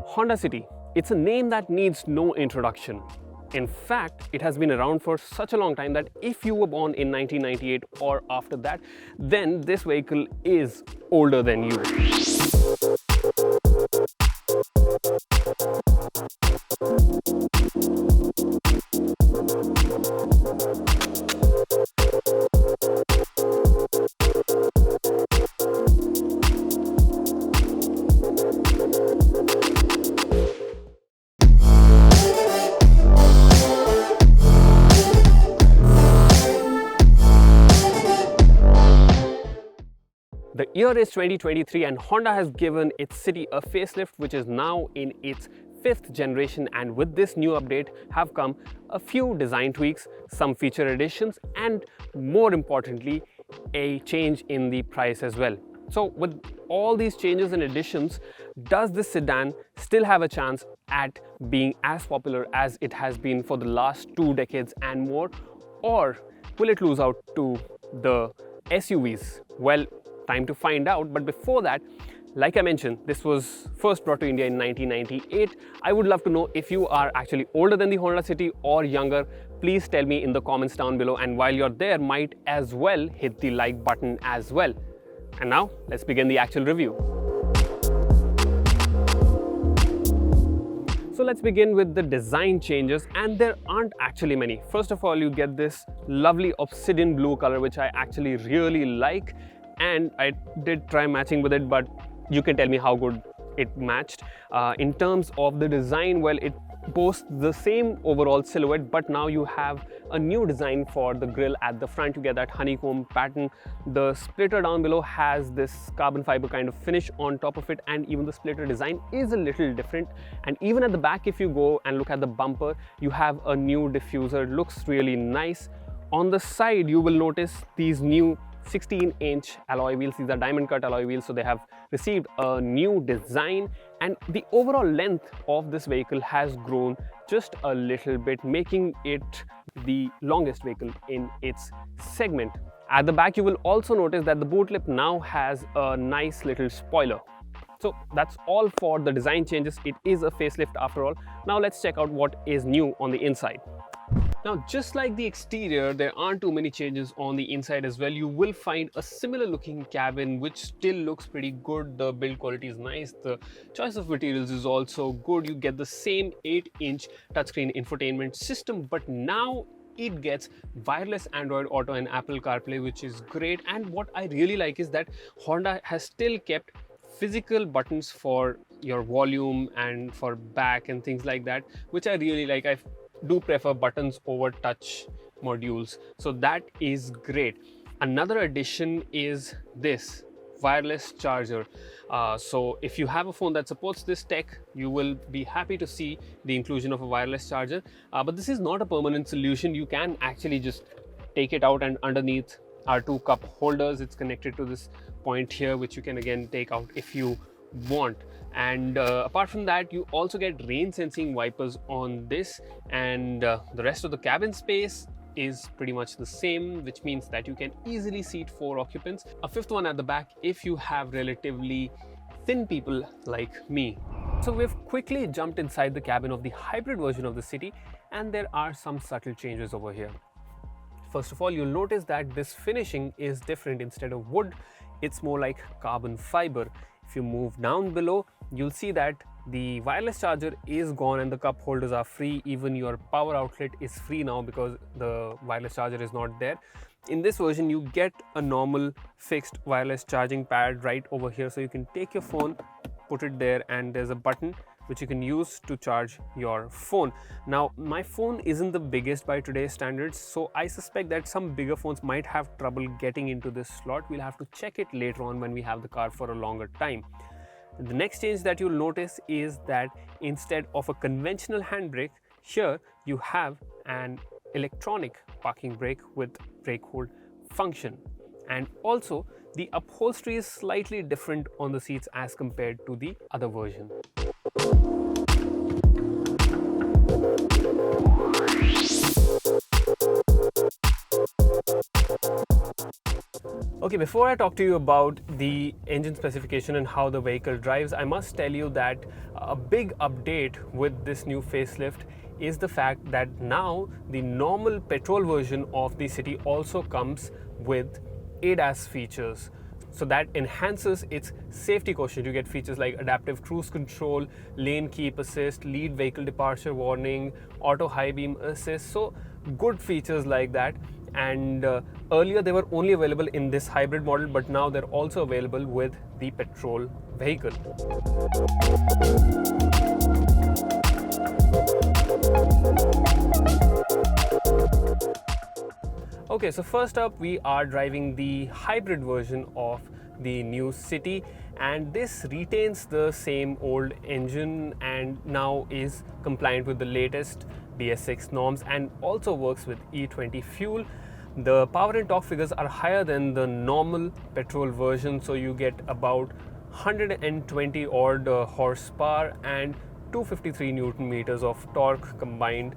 Honda City, it's a name that needs no introduction. In fact, it has been around for such a long time that if you were born in 1998 or after that, then this vehicle is older than you. The year is 2023 and Honda has given its City a facelift, which is now in its 5th generation, and with this new update have come a few design tweaks, some feature additions, and more importantly, a change in the price as well. So with all these changes and additions, does this sedan still have a chance at being as popular as it has been for the last 2 decades and more, or will it lose out to the SUVs? Well, time to find out. But before that, like I mentioned, this was first brought to India in 1998. I would love to know if you are actually older than the Honda City or younger. Please tell me in the comments down below, and while you're there, might as well hit the like button as well. And now let's begin the actual review. So let's begin with the design changes, and there aren't actually many. First of all, you get this lovely obsidian blue color, which I actually really like. And I did try matching with it, but you can tell me how good it matched. In terms of the design, well, it boasts the same overall silhouette, but now you have a new design for the grille at the front. You get that honeycomb pattern. The splitter down below has this carbon fiber kind of finish on top of it, and even the splitter design is a little different. And even at the back, if you go and look at the bumper, you have a new diffuser. It looks really nice. On the side, you will notice these new 16-inch alloy wheels. These are diamond cut alloy wheels, so they have received a new design, and the overall length of this vehicle has grown just a little bit, making it the longest vehicle in its segment. At the back, you will also notice that the boot lip now has a nice little spoiler. So that's all for the design changes. It is a facelift after all. Now let's check out what is new on the inside. Now, just like the exterior, there aren't too many changes on the inside as well. You will find a similar looking cabin, which still looks pretty good. The build quality is nice. The choice of materials is also good. You get the same 8-inch touchscreen infotainment system, but now it gets wireless Android Auto and Apple CarPlay, which is great. And what I really like is that Honda has still kept physical buttons for your volume and for back and things like that, which I really like. I do prefer buttons over touch modules, so that is great. Another addition is this wireless charger. So if you have a phone that supports this tech, you will be happy to see the inclusion of a wireless charger, but this is not a permanent solution. You can actually just take it out, and underneath are 2 cup holders. It's connected to this point here, which you can again take out if you want. And apart from that, you also get rain sensing wipers on this, and the rest of the cabin space is pretty much the same, which means that you can easily seat 4 occupants, a 5th one at the back if you have relatively thin people like me. So we've quickly jumped inside the cabin of the hybrid version of the City, and there are some subtle changes over here. First of all, you'll notice that this finishing is different. Instead of wood, it's more like carbon fiber. If you move down below, you'll see that the wireless charger is gone and the cup holders are free. Even your power outlet is free now because the wireless charger is not there. In this version, you get a normal fixed wireless charging pad right over here. So you can take your phone, put it there, and there's a button which you can use to charge your phone. Now, my phone isn't the biggest by today's standards, so I suspect that some bigger phones might have trouble getting into this slot. We'll have to check it later on when we have the car for a longer time. The next change that you'll notice is that instead of a conventional handbrake, here you have an electronic parking brake with brake hold function. And also, the upholstery is slightly different on the seats as compared to the other version. Okay, before I talk to you about the engine specification and how the vehicle drives, I must tell you that a big update with this new facelift is the fact that now the normal petrol version of the City also comes with ADAS features. So that enhances its safety quotient. You get features like adaptive cruise control, lane keep assist, lead vehicle departure warning, auto high beam assist. So good features like that. And earlier they were only available in this hybrid model, but now they're also available with the petrol vehicle. Okay, so first up we are driving the hybrid version of the new City, and this retains the same old engine and now is compliant with the latest BS6 norms and also works with E20 fuel. The power and torque figures are higher than the normal petrol version, so you get about 120 odd horsepower and 253 Newton meters of torque combined.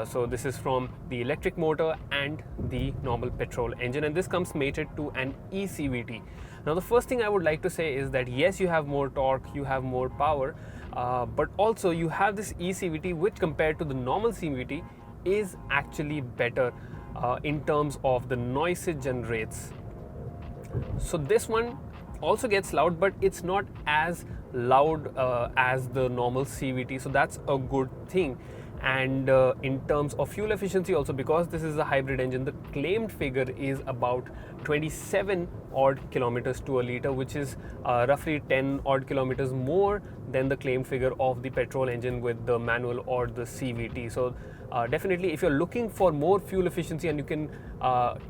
So this is from the electric motor and the normal petrol engine, and this comes mated to an eCVT. Now the first thing I would like to say is that yes, you have more torque, you have more power, but also you have this eCVT which compared to the normal CVT is actually better in terms of the noise it generates. So this one also gets loud, but it's not as loud as the normal CVT, so that's a good thing. And in terms of fuel efficiency also, because this is a hybrid engine, the claimed figure is about 27 odd kilometers to a liter, which is roughly 10 odd kilometers more than the claimed figure of the petrol engine with the manual or the CVT. So definitely if you're looking for more fuel efficiency and you can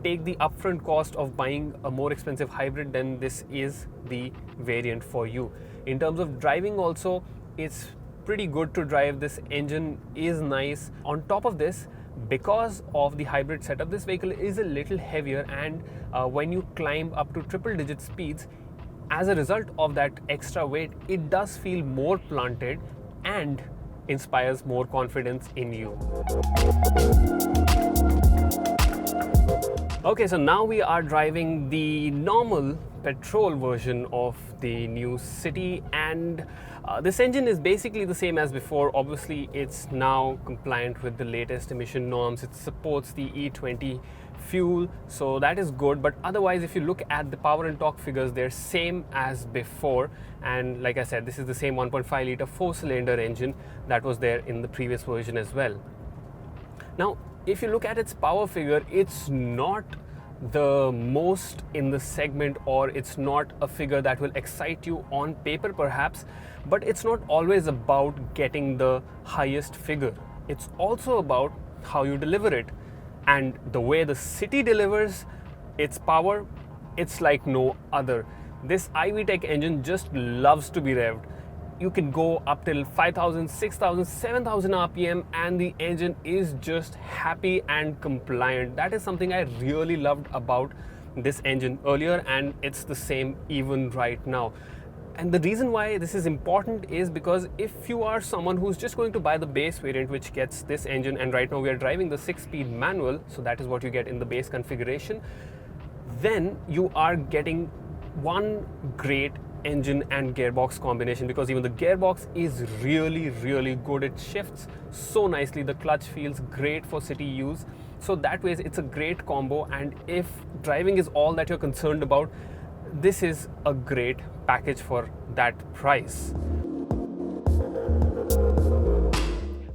take the upfront cost of buying a more expensive hybrid, then this is the variant for you. In terms of driving also, it's pretty good to drive. This engine is nice. On top of this, because of the hybrid setup, this vehicle is a little heavier, and when you climb up to triple digit speeds, as a result of that extra weight, it does feel more planted and inspires more confidence in you. Okay, so now we are driving the normal petrol version of the new City, and this engine is basically the same as before. Obviously, it's now compliant with the latest emission norms. It supports the E20 fuel, so that is good. But otherwise, if you look at the power and torque figures, they're same as before. And like I said, this is the same 1.5 liter 4-cylinder engine that was there in the previous version as well. Now, if you look at its power figure, it's not the most in the segment, or it's not a figure that will excite you on paper perhaps, but it's not always about getting the highest figure. It's also about how you deliver it, and the way the City delivers its power, it's like no other. This iVTEC engine just loves to be revved. You can go up till 5,000, 6,000, 7,000 RPM and the engine is just happy and compliant. That is something I really loved about this engine earlier, and it's the same even right now. And the reason why this is important is because if you are someone who's just going to buy the base variant which gets this engine, and right now we are driving the 6-speed manual, so that is what you get in the base configuration, then you are getting one great engine and gearbox combination, because even the gearbox is really good. It shifts so nicely. The clutch feels great for city use. So that way it's a great combo, and if driving is all that you're concerned about, this is a great package for that price.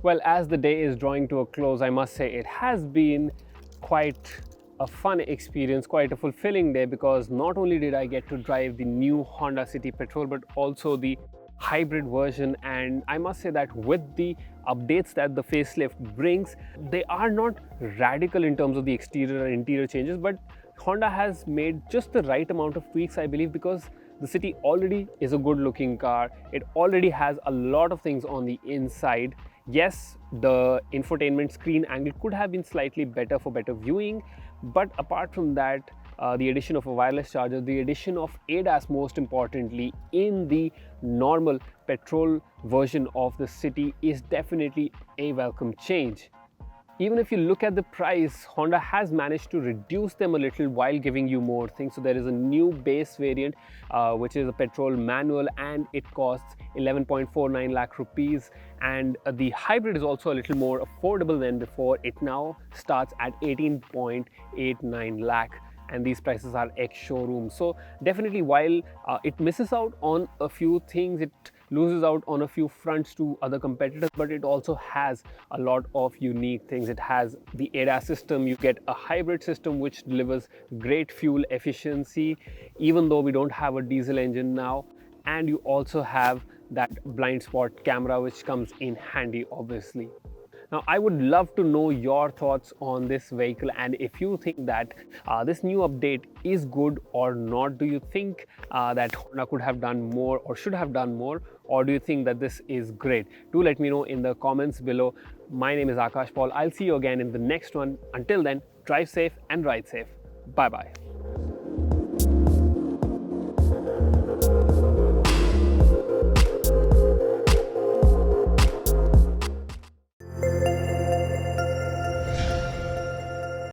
Well, as the day is drawing to a close, I must say it has been quite a fun experience, quite a fulfilling day, because not only did I get to drive the new Honda City Petrol, but also the hybrid version. And I must say that with the updates that the facelift brings, they are not radical in terms of the exterior and interior changes, but Honda has made just the right amount of tweaks, I believe, because the City already is a good looking car. It already has a lot of things on the inside. Yes, the infotainment screen angle could have been slightly better for better viewing, but apart from that, the addition of a wireless charger, the addition of ADAS most importantly in the normal petrol version of the City is definitely a welcome change. Even if you look at the price, Honda has managed to reduce them a little while giving you more things. So there is a new base variant which is a petrol manual, and it costs 11.49 lakh rupees, and the hybrid is also a little more affordable than before. It now starts at 18.89 lakh, and these prices are ex showroom. So definitely, while it misses out on a few things, it loses out on a few fronts to other competitors, but it also has a lot of unique things. It has the ADAS system. You get a hybrid system which delivers great fuel efficiency, even though we don't have a diesel engine now. And you also have that blind spot camera which comes in handy, obviously. Now, I would love to know your thoughts on this vehicle, and if you think that this new update is good or not. Do you think that Honda could have done more or should have done more, or do you think that this is great? Do let me know in the comments below. My name is Akash Paul. I'll see you again in the next one. Until then, drive safe and ride safe. Bye bye.